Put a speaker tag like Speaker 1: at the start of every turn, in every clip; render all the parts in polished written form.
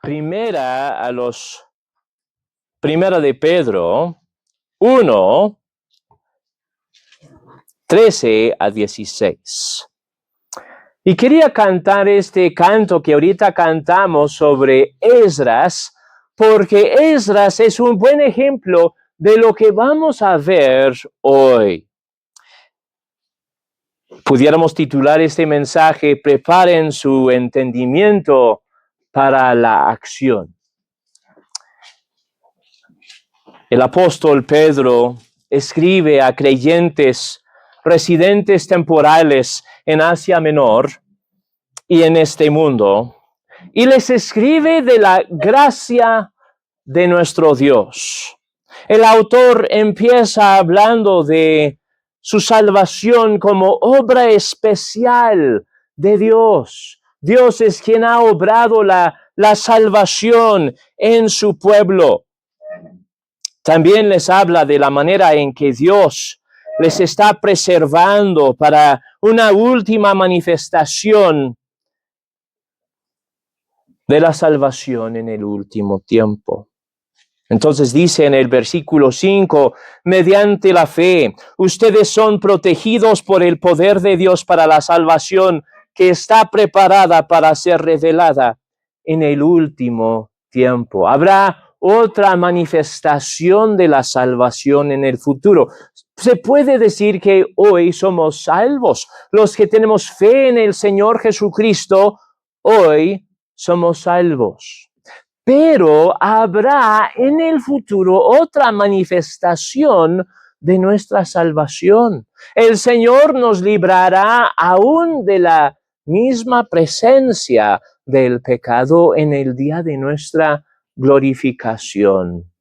Speaker 1: Primera de Pedro 1, 13 a 16. Y quería cantar este canto que ahorita cantamos sobre Esdras, porque Esdras es un buen ejemplo de lo que vamos a ver hoy. Pudiéramos titular este mensaje: preparen su entendimiento para la acción. El apóstol Pedro escribe a creyentes residentes temporales en Asia Menor y en este mundo, y les escribe de la gracia de nuestro Dios. El autor empieza hablando de su salvación como obra especial de Dios. Dios es quien ha obrado la salvación en su pueblo. También les habla de la manera en que Dios les está preservando para una última manifestación de la salvación en el último tiempo. Entonces dice en el versículo 5, mediante la fe, ustedes son protegidos por el poder de Dios para la salvación que está preparada para ser revelada en el último tiempo. Habrá otra manifestación de la salvación en el futuro. Se puede decir que hoy somos salvos. Los que tenemos fe en el Señor Jesucristo, hoy somos salvos. Pero habrá en el futuro otra manifestación de nuestra salvación. El Señor nos librará aún de la misma presencia del pecado en el día de nuestra glorificación.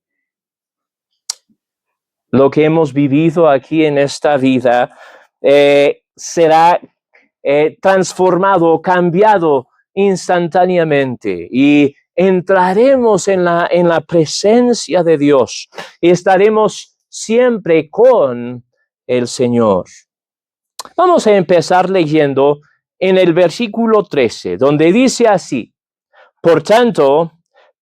Speaker 1: Lo que hemos vivido aquí en esta vida será transformado, cambiado instantáneamente, y entraremos en la presencia de Dios y estaremos siempre con el Señor. Vamos a empezar leyendo en el versículo 13, donde dice así: por tanto,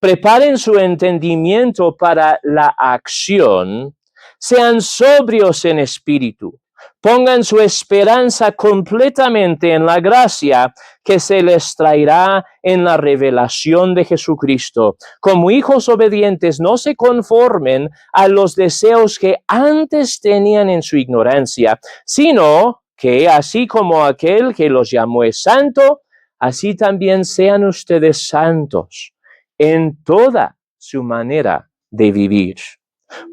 Speaker 1: preparen su entendimiento para la acción, sean sobrios en espíritu, pongan su esperanza completamente en la gracia que se les traerá en la revelación de Jesucristo. Como hijos obedientes, no se conformen a los deseos que antes tenían en su ignorancia, sino que, así como aquel que los llamó es santo, así también sean ustedes santos en toda su manera de vivir.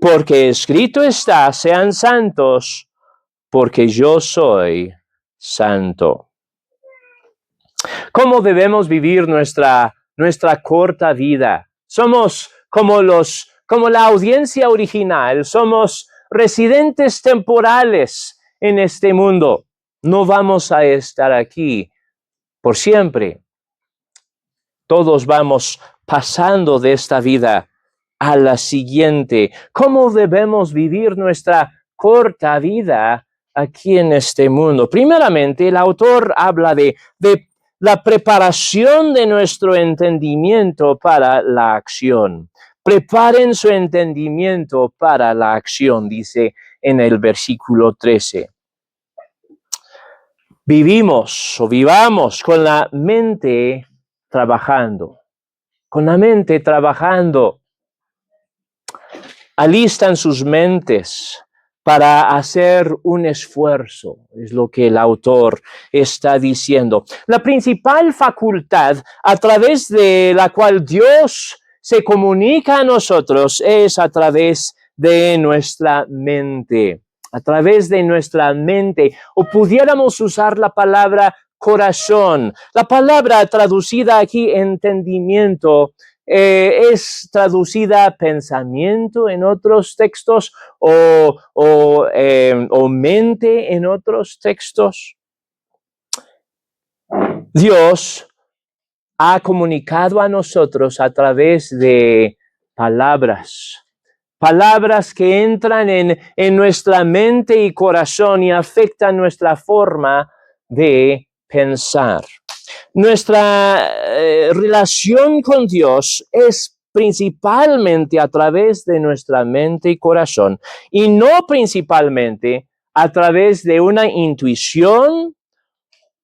Speaker 1: Porque escrito está: sean santos, porque yo soy santo. ¿Cómo debemos vivir nuestra corta vida? Somos como la audiencia original, somos residentes temporales en este mundo. No vamos a estar aquí por siempre. Todos vamos pasando de esta vida a la siguiente. ¿Cómo debemos vivir nuestra corta vida aquí en este mundo? Primeramente, el autor habla de la preparación de nuestro entendimiento para la acción. Preparen su entendimiento para la acción, dice en el versículo 13. Vivamos con la mente trabajando. Alistan sus mentes para hacer un esfuerzo, es lo que el autor está diciendo. La principal facultad a través de la cual Dios se comunica a nosotros es a través de nuestra mente. A través de nuestra mente, o pudiéramos usar la palabra corazón. La palabra traducida aquí, entendimiento, es traducida pensamiento en otros textos o mente en otros textos. Dios ha comunicado a nosotros a través de palabras que entran en nuestra mente y corazón y afectan nuestra forma de pensar. Nuestra relación con Dios es principalmente a través de nuestra mente y corazón, y no principalmente a través de una intuición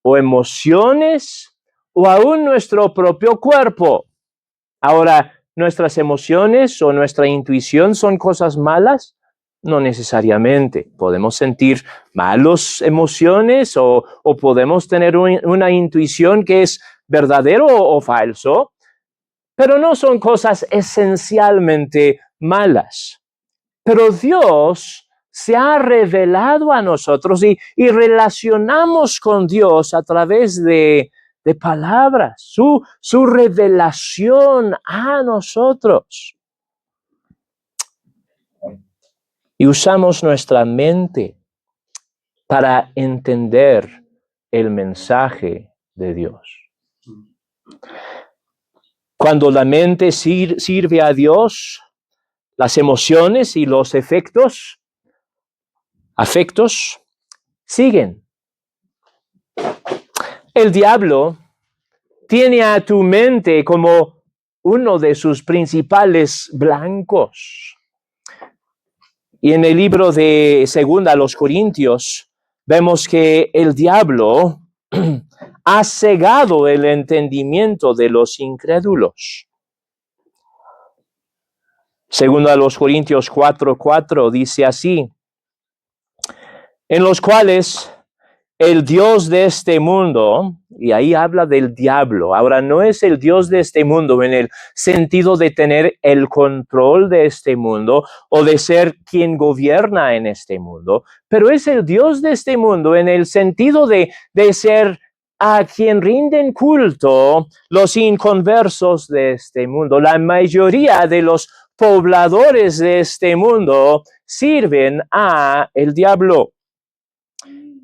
Speaker 1: o emociones o aún nuestro propio cuerpo. Ahora, ¿nuestras emociones o nuestra intuición son cosas malas? No necesariamente. Podemos sentir malas emociones o podemos tener una intuición que es verdadero o falso, pero no son cosas esencialmente malas. Pero Dios se ha revelado a nosotros y relacionamos con Dios a través de palabras, su revelación a nosotros. Y usamos nuestra mente para entender el mensaje de Dios. Cuando la mente sirve a Dios, las emociones y los afectos siguen. El diablo tiene a tu mente como uno de sus principales blancos. Y en el libro de 2 Corintios vemos que el diablo ha cegado el entendimiento de los incrédulos. 2 Corintios 4:4 dice así: en los cuales el Dios de este mundo, y ahí habla del diablo, ahora no es el Dios de este mundo en el sentido de tener el control de este mundo o de ser quien gobierna en este mundo, pero es el Dios de este mundo en el sentido de ser a quien rinden culto los inconversos de este mundo. La mayoría de los pobladores de este mundo sirven a el diablo.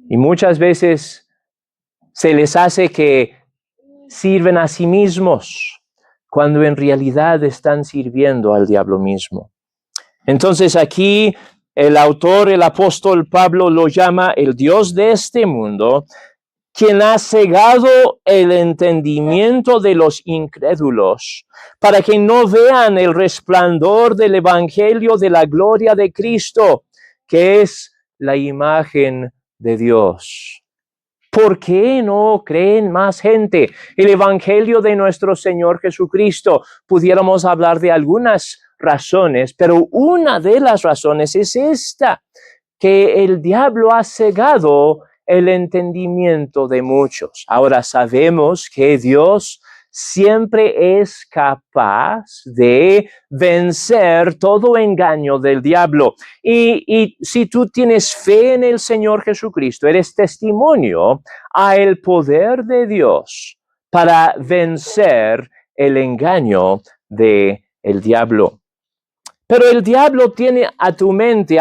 Speaker 1: Y muchas veces se les hace que sirven a sí mismos, cuando en realidad están sirviendo al diablo mismo. Entonces aquí el autor, el apóstol Pablo, lo llama el Dios de este mundo, quien ha cegado el entendimiento de los incrédulos, para que no vean el resplandor del evangelio de la gloria de Cristo, que es la imagen de Dios. ¿Por qué no creen más gente el evangelio de nuestro Señor Jesucristo? Pudiéramos hablar de algunas razones, pero una de las razones es esta, que el diablo ha cegado el entendimiento de muchos. Ahora sabemos que Dios siempre es capaz de vencer todo engaño del diablo. Y si tú tienes fe en el Señor Jesucristo, eres testimonio a el poder de Dios para vencer el engaño del diablo. Pero el diablo tiene a tu mente,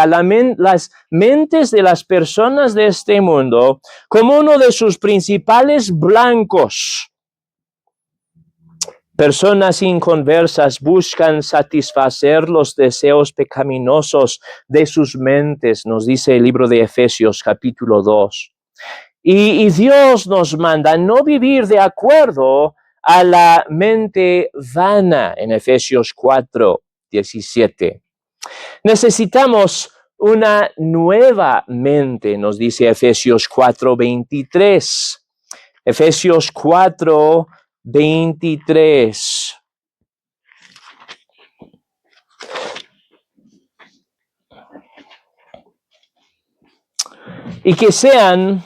Speaker 1: las mentes de las personas de este mundo, como uno de sus principales blancos. Personas inconversas buscan satisfacer los deseos pecaminosos de sus mentes, nos dice el libro de Efesios capítulo 2. Y Dios nos manda no vivir de acuerdo a la mente vana en Efesios 4:17. Necesitamos una nueva mente, nos dice Efesios 4:23. Efesios 4:23. Y que sean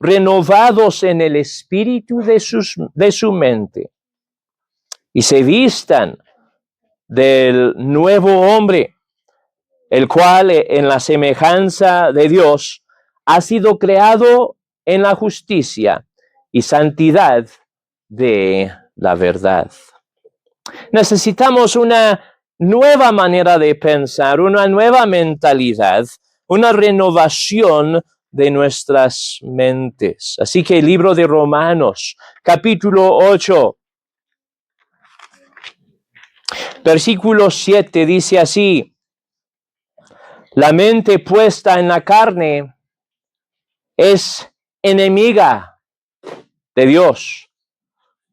Speaker 1: renovados en el espíritu de su mente y se vistan del nuevo hombre, el cual en la semejanza de Dios ha sido creado en la justicia y santidad de la verdad. Necesitamos una nueva manera de pensar, una nueva mentalidad, una renovación de nuestras mentes. Así que el libro de Romanos, capítulo 8, versículo 7, dice así: la mente puesta en la carne es enemiga de Dios,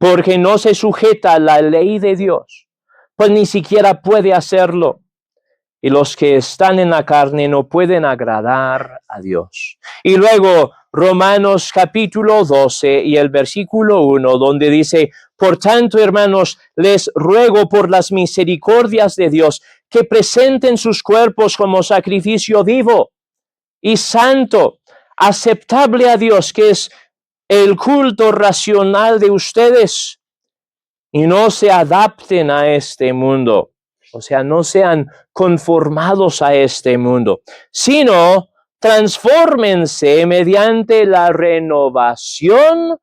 Speaker 1: porque no se sujeta a la ley de Dios, pues ni siquiera puede hacerlo. Y los que están en la carne no pueden agradar a Dios. Y luego Romanos capítulo 12 y el versículo 1, donde dice: por tanto, hermanos, les ruego por las misericordias de Dios que presenten sus cuerpos como sacrificio vivo y santo, aceptable a Dios, que es el culto racional de ustedes, y no se adapten a este mundo. O sea, no sean conformados a este mundo, sino transfórmense mediante la renovación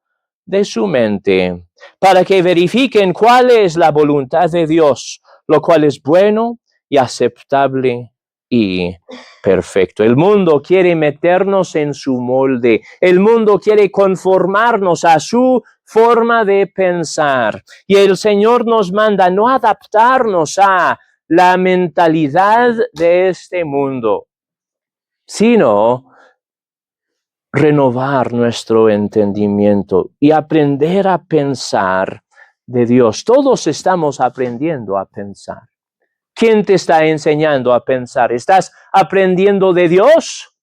Speaker 1: de su mente, para que verifiquen cuál es la voluntad de Dios, lo cual es bueno y aceptable y perfecto. El mundo quiere meternos en su molde. El mundo quiere conformarnos a su forma de pensar. Y el Señor nos manda no adaptarnos a la mentalidad de este mundo, sino renovar nuestro entendimiento y aprender a pensar de Dios. Todos estamos aprendiendo a pensar. ¿Quién te está enseñando a pensar? ¿Estás aprendiendo de Dios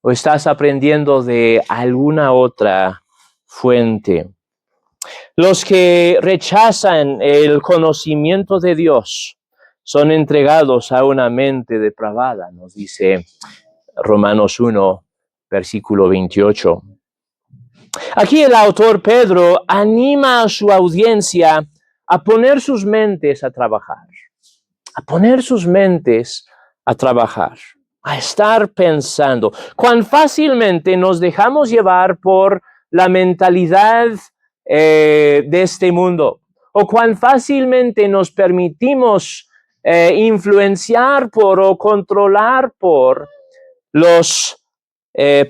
Speaker 1: o estás aprendiendo de alguna otra fuente? Los que rechazan el conocimiento de Dios son entregados a una mente depravada, nos dice Romanos 1, versículo 28. Aquí el autor Pedro anima a su audiencia a poner sus mentes a trabajar, a estar pensando. Cuán fácilmente nos dejamos llevar por la mentalidad de este mundo, o cuán fácilmente nos permitimos influenciar por o controlar por los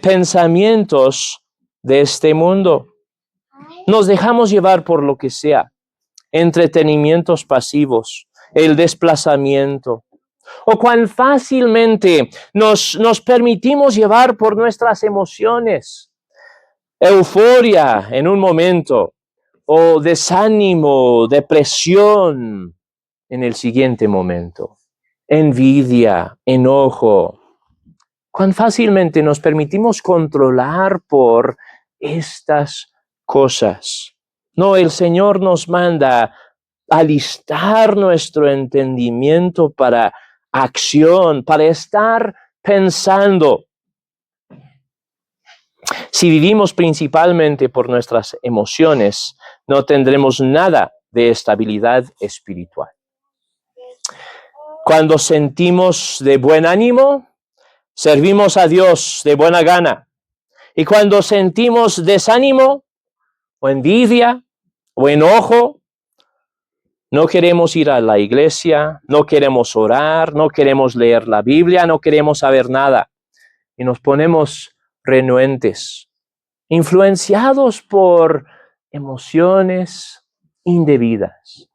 Speaker 1: pensamientos de este mundo. Nos dejamos llevar por lo que sea, entretenimientos pasivos, el desplazamiento, o cuán fácilmente nos permitimos llevar por nuestras emociones, euforia en un momento, o desánimo, depresión en el siguiente momento, envidia, enojo. Cuán fácilmente nos permitimos controlar por estas cosas. No, el Señor nos manda alistar nuestro entendimiento para acción, para estar pensando. Si vivimos principalmente por nuestras emociones, no tendremos nada de estabilidad espiritual. Cuando sentimos de buen ánimo, servimos a Dios de buena gana. Y cuando sentimos desánimo, o envidia, o enojo, no queremos ir a la iglesia, no queremos orar, no queremos leer la Biblia, no queremos saber nada. Y nos ponemos renuentes, influenciados por emociones indebidas.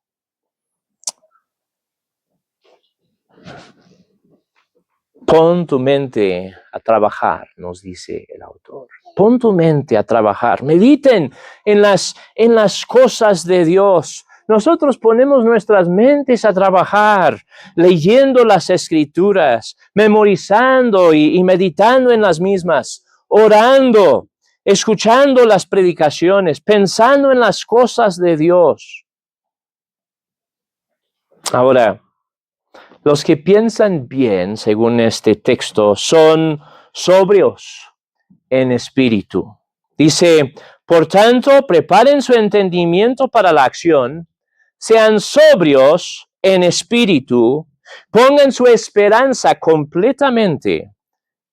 Speaker 1: Pon tu mente a trabajar, nos dice el autor. Pon tu mente a trabajar. Mediten en las cosas de Dios. Nosotros ponemos nuestras mentes a trabajar, leyendo las Escrituras, memorizando y meditando en las mismas, orando, escuchando las predicaciones, pensando en las cosas de Dios. Ahora, los que piensan bien, según este texto, son sobrios en espíritu. Dice, por tanto, preparen su entendimiento para la acción, sean sobrios en espíritu, pongan su esperanza completamente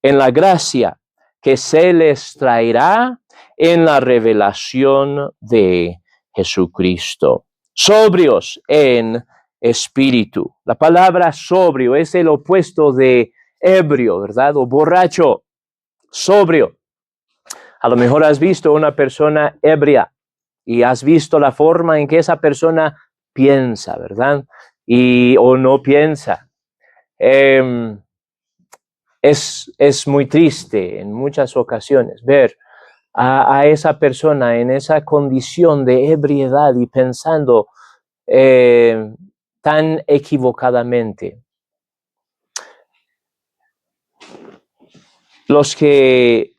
Speaker 1: en la gracia que se les traerá en la revelación de Jesucristo. Sobrios en espíritu. La palabra sobrio es el opuesto de ebrio, ¿verdad? O borracho. Sobrio. A lo mejor has visto una persona ebria y has visto la forma en que esa persona piensa, ¿verdad? O no piensa. Es muy triste en muchas ocasiones ver a esa persona en esa condición de ebriedad y pensando tan equivocadamente. Los que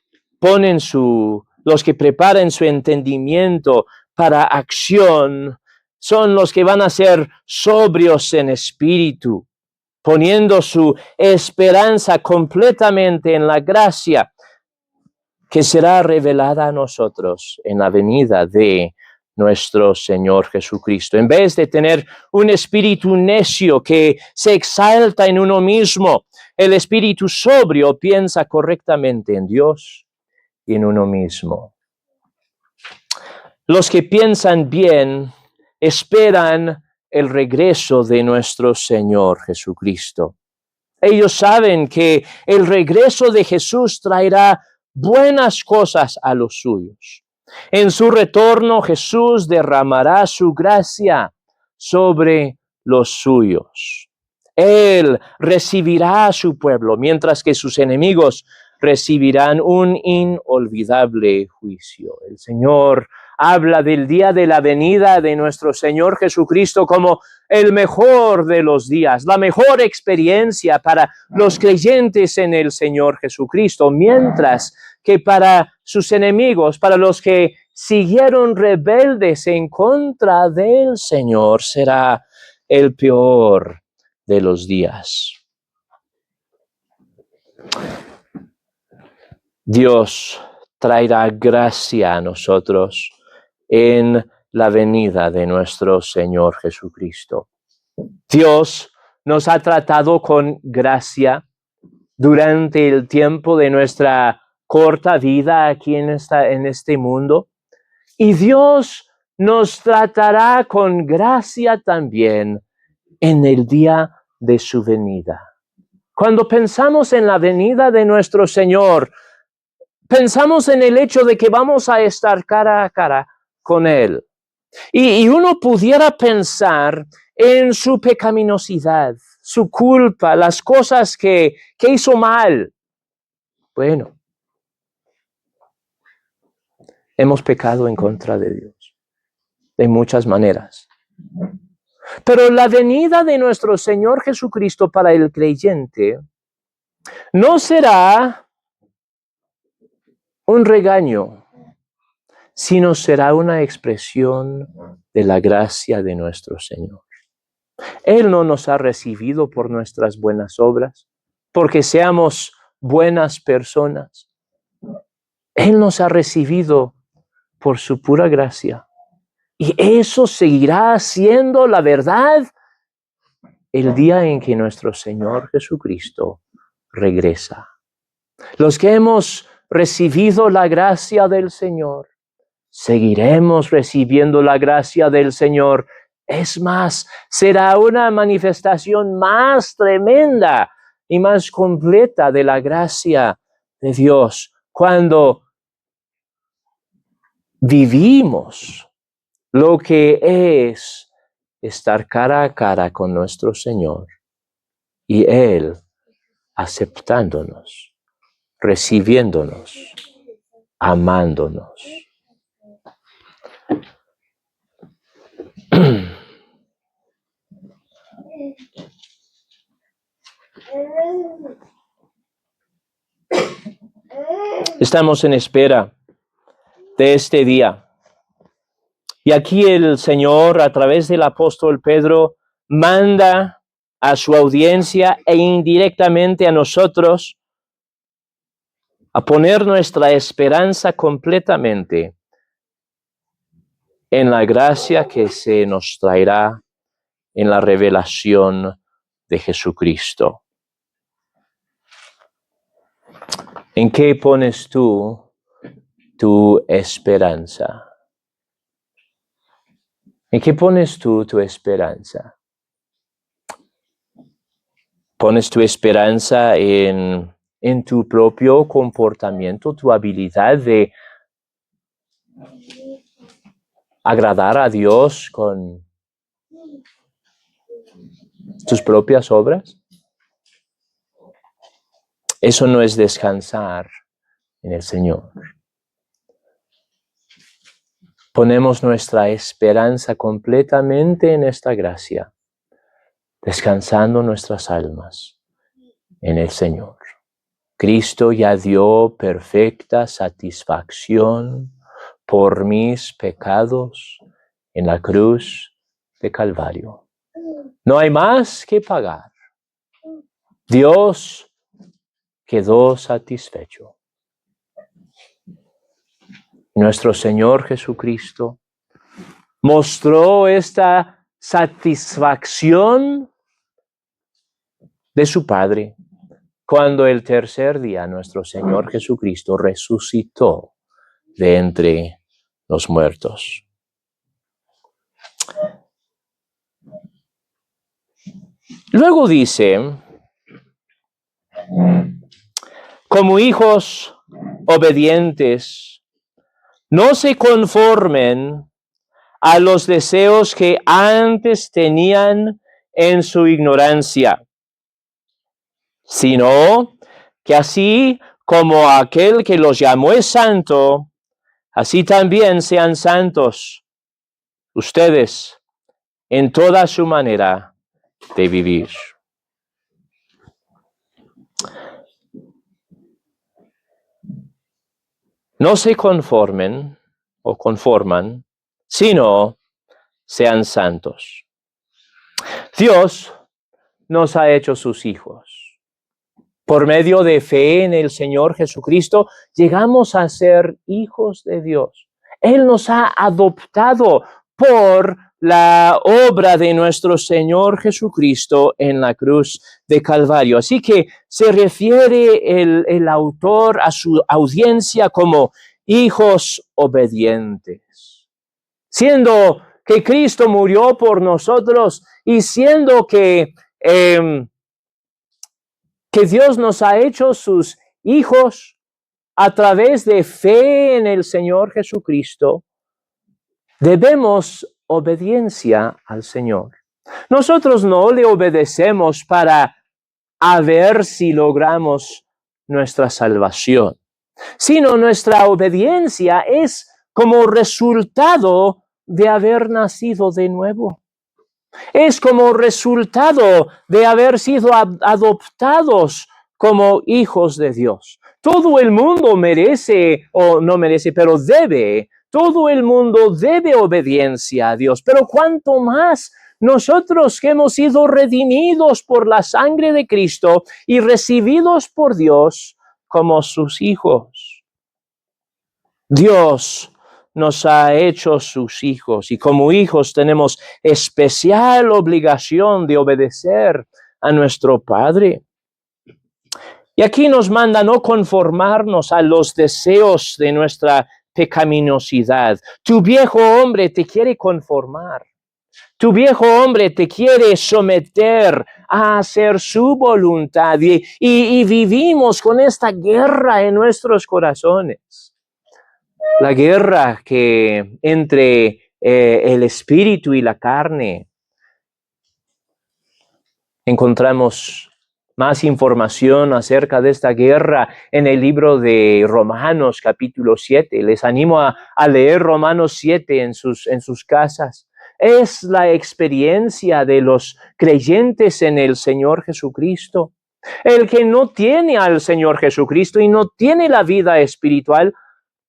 Speaker 1: preparan su entendimiento para acción son los que van a ser sobrios en espíritu, poniendo su esperanza completamente en la gracia que será revelada a nosotros en la venida de nuestro Señor Jesucristo. En vez de tener un espíritu necio que se exalta en uno mismo, el espíritu sobrio piensa correctamente en Dios y en uno mismo. Los que piensan bien esperan el regreso de nuestro Señor Jesucristo. Ellos saben que el regreso de Jesús traerá buenas cosas a los suyos. En su retorno, Jesús derramará su gracia sobre los suyos. Él recibirá a su pueblo, mientras que sus enemigos recibirán un inolvidable juicio. El Señor habla del día de la venida de nuestro Señor Jesucristo como el mejor de los días, la mejor experiencia para los creyentes en el Señor Jesucristo, mientras que para sus enemigos, para los que siguieron rebeldes en contra del Señor, será el peor de los días. Dios traerá gracia a nosotros en la venida de nuestro Señor Jesucristo. Dios nos ha tratado con gracia durante el tiempo de nuestra corta vida aquí en este mundo, y Dios nos tratará con gracia también en el día de su venida. Cuando pensamos en la venida de nuestro Señor, pensamos en el hecho de que vamos a estar cara a cara con Él. Y uno pudiera pensar en su pecaminosidad, su culpa, las cosas que hizo mal. Bueno, hemos pecado en contra de Dios de muchas maneras. Pero la venida de nuestro Señor Jesucristo para el creyente no será un regaño, sino será una expresión de la gracia de nuestro Señor. Él no nos ha recibido por nuestras buenas obras, porque seamos buenas personas. Él nos ha recibido por su pura gracia. Y eso seguirá siendo la verdad el día en que nuestro Señor Jesucristo regresa. Los que hemos recibido la gracia del Señor, seguiremos recibiendo la gracia del Señor. Es más, será una manifestación más tremenda y más completa de la gracia de Dios cuando vivimos lo que es estar cara a cara con nuestro Señor y Él aceptándonos, recibiéndonos, amándonos. Estamos en espera de este día. Y aquí el Señor, a través del apóstol Pedro, manda a su audiencia e indirectamente a nosotros a poner nuestra esperanza completamente en la gracia que se nos traerá en la revelación de Jesucristo. ¿En qué pones tú tu esperanza? ¿En qué pones tú tu esperanza? ¿Pones tu esperanza en tu propio comportamiento, tu habilidad de agradar a Dios con tus propias obras? Eso no es descansar en el Señor. ponemos nuestra esperanza completamente en esta gracia, descansando nuestras almas en el Señor. Cristo ya dio perfecta satisfacción por mis pecados en la cruz de Calvario. No hay más que pagar. Dios quedó satisfecho. Nuestro Señor Jesucristo mostró esta satisfacción de su Padre cuando el tercer día nuestro Señor Jesucristo resucitó de entre los muertos. Luego dice, como hijos obedientes, no se conformen a los deseos que antes tenían en su ignorancia, sino que así como aquel que los llamó es santo, así también sean santos ustedes en toda su manera de vivir. No se conformen o conforman, sino sean santos. Dios nos ha hecho sus hijos. Por medio de fe en el Señor Jesucristo, llegamos a ser hijos de Dios. Él nos ha adoptado por la obra de nuestro Señor Jesucristo en la cruz de Calvario. Así que se refiere el autor a su audiencia como hijos obedientes. Siendo que Cristo murió por nosotros y siendo que Dios nos ha hecho sus hijos a través de fe en el Señor Jesucristo, debemos obediencia al Señor. Nosotros no le obedecemos para a ver si logramos nuestra salvación, sino nuestra obediencia es como resultado de haber nacido de nuevo. Es como resultado de haber sido adoptados como hijos de Dios. Todo el mundo merece, o no merece, pero debe, todo el mundo debe obediencia a Dios. Pero cuanto más nosotros que hemos sido redimidos por la sangre de Cristo y recibidos por Dios como sus hijos. Dios nos ha hecho sus hijos y como hijos tenemos especial obligación de obedecer a nuestro Padre. Y aquí nos manda no conformarnos a los deseos de nuestra pecaminosidad. Tu viejo hombre te quiere conformar. Tu viejo hombre te quiere someter a hacer su voluntad y vivimos con esta guerra en nuestros corazones. La guerra que entre el espíritu y la carne. Encontramos más información acerca de esta guerra en el libro de Romanos capítulo 7. Les animo a leer Romanos 7 en sus casas. Es la experiencia de los creyentes en el Señor Jesucristo. El que no tiene al Señor Jesucristo y no tiene la vida espiritual,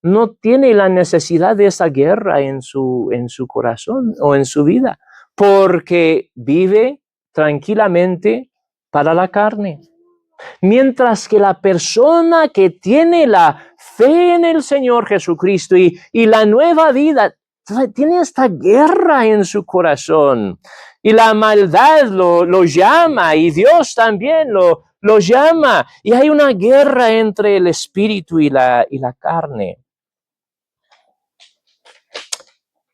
Speaker 1: no tiene la necesidad de esa guerra en su corazón o en su vida, porque vive tranquilamente para la carne. Mientras que la persona que tiene la fe en el Señor Jesucristo y la nueva vida, tiene esta guerra en su corazón. Y la maldad lo llama y Dios también lo llama. Y hay una guerra entre el espíritu y la carne.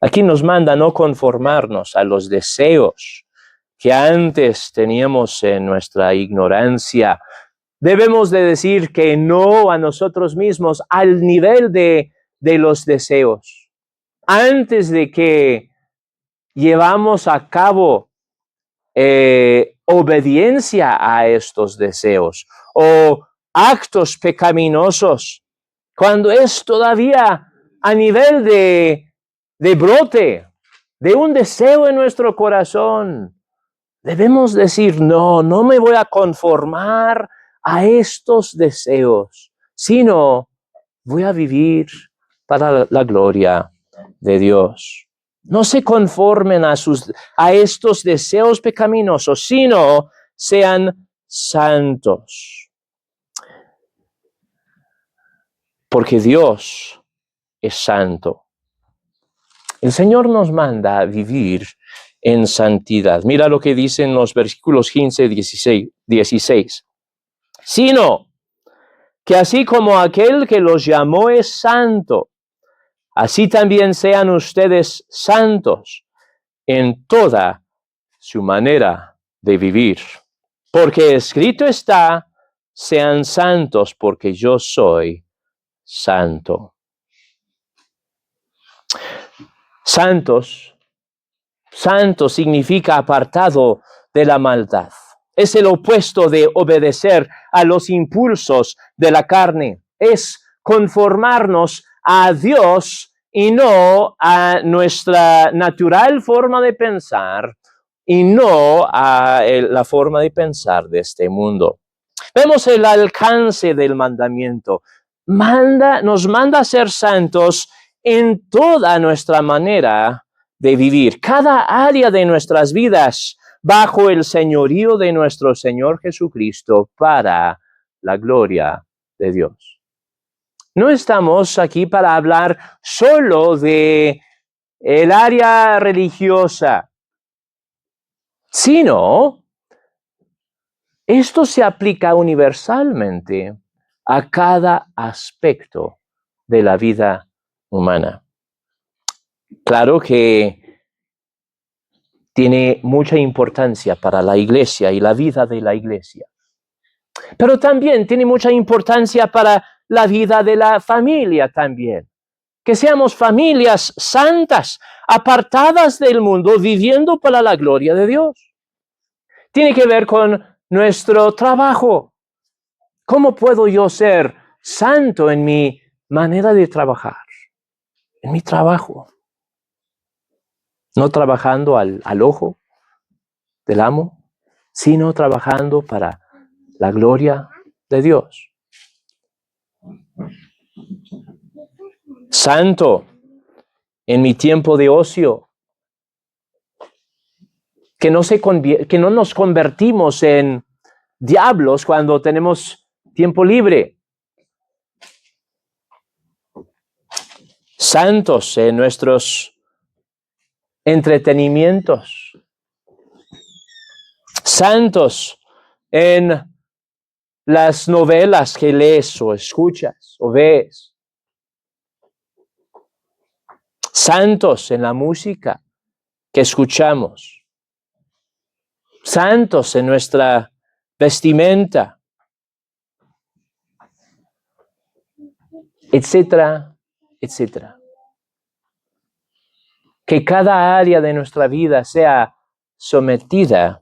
Speaker 1: Aquí nos manda no conformarnos a los deseos que antes teníamos en nuestra ignorancia. Debemos de decir que no a nosotros mismos al nivel de los deseos. Antes de que llevamos a cabo obediencia a estos deseos o actos pecaminosos, cuando es todavía a nivel de de brote, de un deseo en nuestro corazón, debemos decir, no me voy a conformar a estos deseos, sino voy a vivir para la gloria de Dios. No se conformen a estos deseos pecaminosos, sino sean santos. Porque Dios es santo. El Señor nos manda a vivir en santidad. Mira lo que dice en los versículos 15 y 16. Sino que así como aquel que los llamó es santo, así también sean ustedes santos en toda su manera de vivir. Porque escrito está, sean santos porque yo soy santo. Santos significa apartado de la maldad. Es el opuesto de obedecer a los impulsos de la carne. Es conformarnos a Dios y no a nuestra natural forma de pensar y no a la forma de pensar de este mundo. Vemos el alcance del mandamiento. Nos manda a ser santos en toda nuestra manera de vivir, cada área de nuestras vidas bajo el señorío de nuestro Señor Jesucristo para la gloria de Dios. No estamos aquí para hablar solo de el área religiosa, sino esto se aplica universalmente a cada aspecto de la vida humana. Claro que tiene mucha importancia para la iglesia y la vida de la iglesia, pero también tiene mucha importancia para la vida de la familia también. Que seamos familias santas, apartadas del mundo, viviendo para la gloria de Dios. Tiene que ver con nuestro trabajo. ¿Cómo puedo yo ser santo en mi manera de trabajar? En mi trabajo. No trabajando al ojo del amo, sino trabajando para la gloria de Dios. Santo en mi tiempo de ocio. Que no nos convertimos en diablos cuando tenemos tiempo libre. Santos en nuestros entretenimientos. Santos en las novelas que lees o escuchas o ves. Santos en la música que escuchamos. Santos en nuestra vestimenta, etcétera, etcétera. Que cada área de nuestra vida sea sometida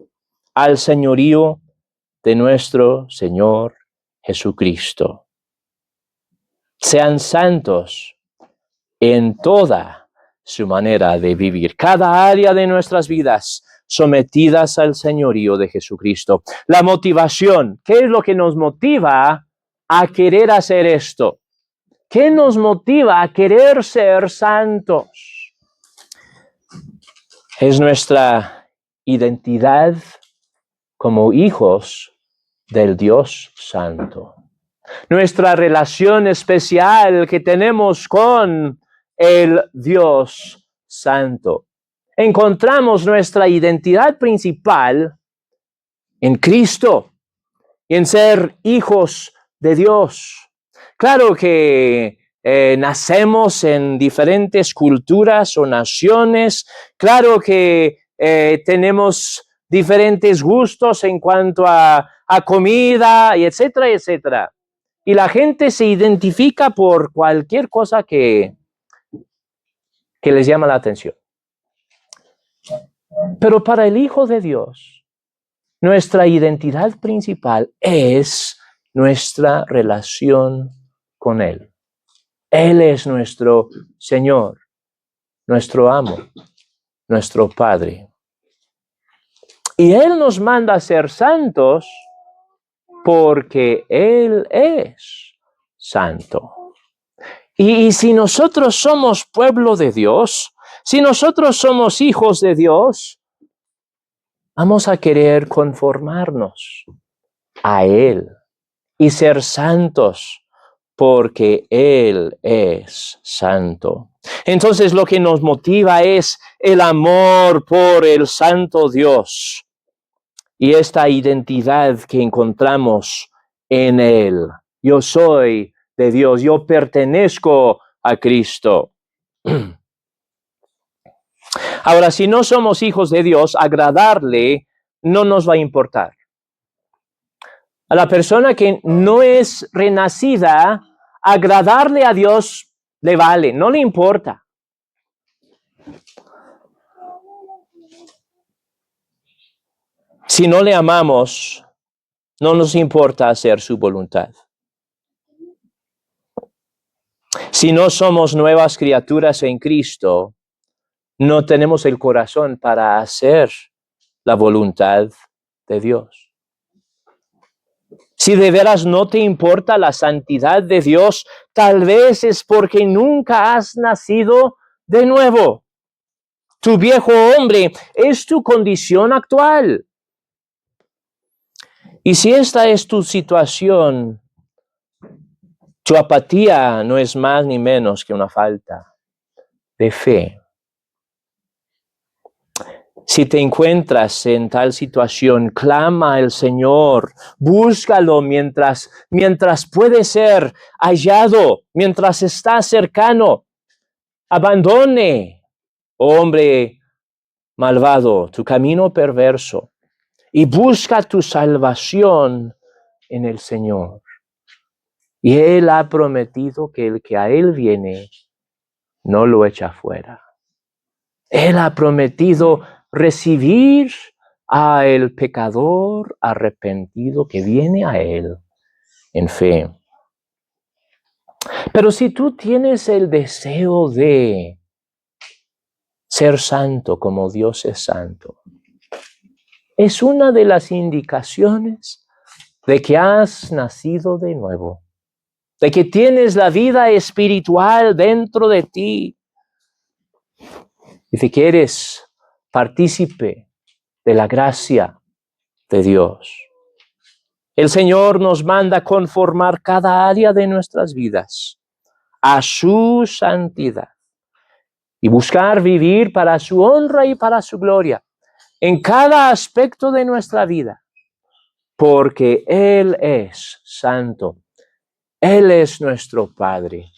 Speaker 1: al señorío de nuestro Señor Jesucristo. Sean santos en toda su manera de vivir. Cada área de nuestras vidas sometidas al señorío de Jesucristo. La motivación, ¿qué es lo que nos motiva a querer hacer esto? ¿Qué nos motiva a querer ser santos? Es nuestra identidad como hijos del Dios Santo. Nuestra relación especial que tenemos con el Dios Santo. Encontramos nuestra identidad principal en Cristo y en ser hijos de Dios. Claro que nacemos en diferentes culturas o naciones. Claro que tenemos diferentes gustos en cuanto a comida, y etcétera, etcétera. Y la gente se identifica por cualquier cosa que les llama la atención. Pero para el Hijo de Dios, nuestra identidad principal es nuestra relación con Él. Él es nuestro Señor. nuestro amo, nuestro Padre. Y Él nos manda a ser santos porque Él es santo. Y si nosotros somos pueblo de Dios, si nosotros somos hijos de Dios, vamos a querer conformarnos a Él y ser santos porque Él es santo. Entonces lo que nos motiva es el amor por el santo Dios y esta identidad que encontramos en Él. Yo soy de Dios, yo pertenezco a Cristo. Ahora, si no somos hijos de Dios, agradarle no nos va a importar. A la persona que no es renacida, agradarle a Dios le vale, no le importa. Si no le amamos, no nos importa hacer su voluntad. Si no somos nuevas criaturas en Cristo, no tenemos el corazón para hacer la voluntad de Dios. Si de veras no te importa la santidad de Dios, tal vez es porque nunca has nacido de nuevo. Tu viejo hombre es tu condición actual. Y si esta es tu situación, tu apatía no es más ni menos que una falta de fe. Si te encuentras en tal situación, clama al Señor, búscalo mientras puede ser hallado, mientras está cercano. Abandone, hombre malvado, tu camino perverso y busca tu salvación en el Señor. Y Él ha prometido que el que a Él viene no lo echa fuera. Él ha prometido recibir a el pecador arrepentido que viene a Él en fe. Pero si tú tienes el deseo de ser santo como Dios es santo, es una de las indicaciones de que has nacido de nuevo, de que tienes la vida espiritual dentro de ti y de que eres partícipe de la gracia de Dios. El Señor nos manda conformar cada área de nuestras vidas a su santidad y buscar vivir para su honra y para su gloria en cada aspecto de nuestra vida, porque Él es santo. Él es nuestro Padre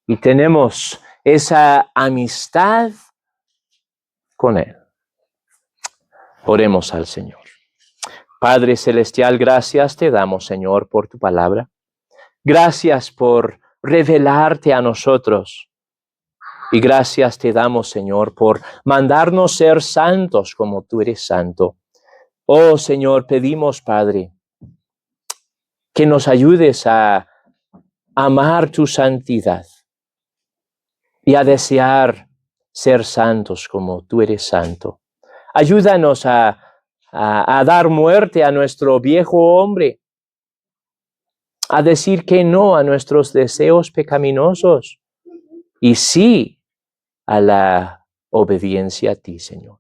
Speaker 1: y tenemos esa amistad con Él. Oremos al Señor. Padre Celestial, gracias te damos, Señor, por tu palabra. Gracias por revelarte a nosotros. Y gracias te damos, Señor, por mandarnos ser santos como tú eres santo. Oh, Señor, pedimos, Padre, que nos ayudes a amar tu santidad y a desear ser santos como tú eres santo. Ayúdanos a dar muerte a nuestro viejo hombre, a decir que no a nuestros deseos pecaminosos y sí a la obediencia a ti, Señor.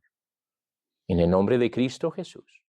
Speaker 1: En el nombre de Cristo Jesús.